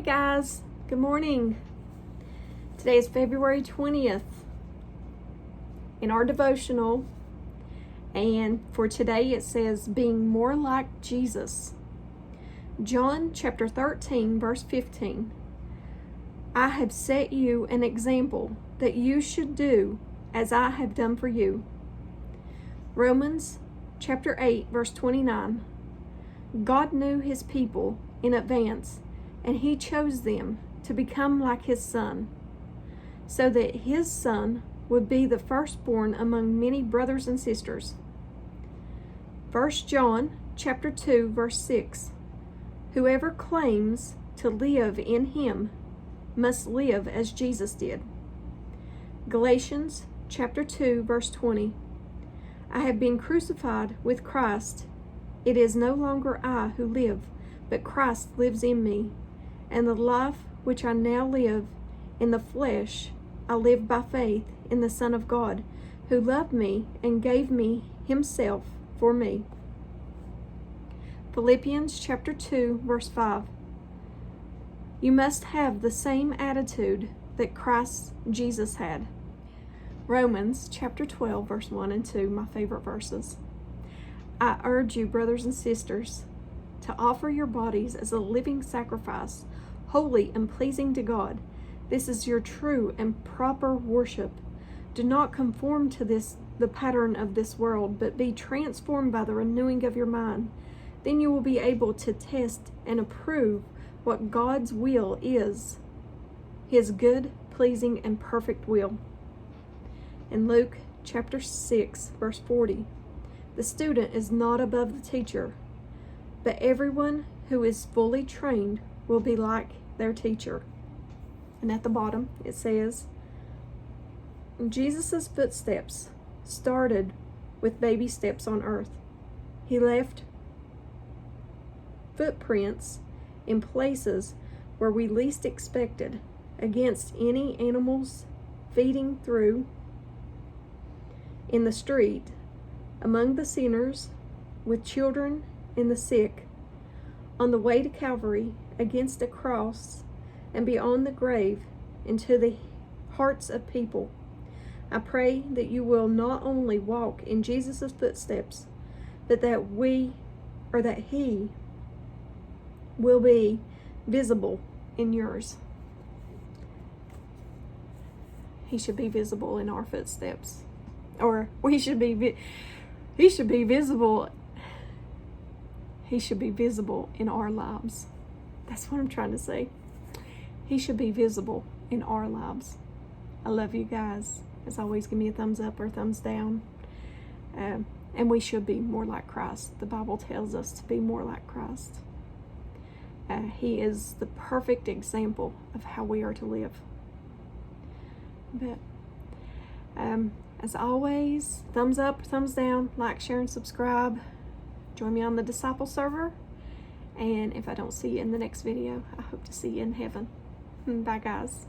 guys, good morning. Today is February 20th in our devotional, and for today it says being more like Jesus. John chapter 13 verse 15. I have set you an example that you should do as I have done for you. Romans chapter 8 verse 29. God knew his people in advance, and he chose them to become like his son, so that his son would be the firstborn among many brothers and sisters. 1 John chapter 2 verse 6. Whoever claims to live in him must live as Jesus did. Galatians chapter 2 verse 20. I have been crucified with Christ. It is no longer I who live, but Christ lives in me. And the life which I now live in the flesh, I live by faith in the Son of God, who loved me and gave me himself for me. Philippians chapter 2, verse 5. You must have the same attitude that Christ Jesus had. Romans chapter 12, verse 1 and 2, my favorite verses. I urge you, brothers and sisters, to offer your bodies as a living sacrifice, holy and pleasing to God. This is your true and proper worship. Do not conform to the pattern of this world, but be transformed by the renewing of your mind. Then you will be able to test and approve what God's will is, his good, pleasing, and perfect will. In Luke chapter 6, verse 40, the student is not above the teacher, but everyone who is fully trained will be like their teacher. And at the bottom it says, Jesus' footsteps started with baby steps on earth. He left footprints in places where we least expected, against any animals feeding through, in the street, among the sinners, with children and the sick, on the way to Calvary, against a cross, and beyond the grave, into the hearts of people. I pray that you will not only walk in Jesus' footsteps, but that he will be visible in yours. He should be visible in our footsteps. Or he should be visible. He should be visible in our lives. That's what I'm trying to say. He should be visible in our lives. I love you guys. As always, give me a thumbs up or thumbs down. And we should be more like Christ. The Bible tells us to be more like Christ. He is the perfect example of how we are to live. But as always, thumbs up, thumbs down, like, share, and subscribe. Join me on the Disciple server. And if I don't see you in the next video, I hope to see you in heaven. Bye, guys.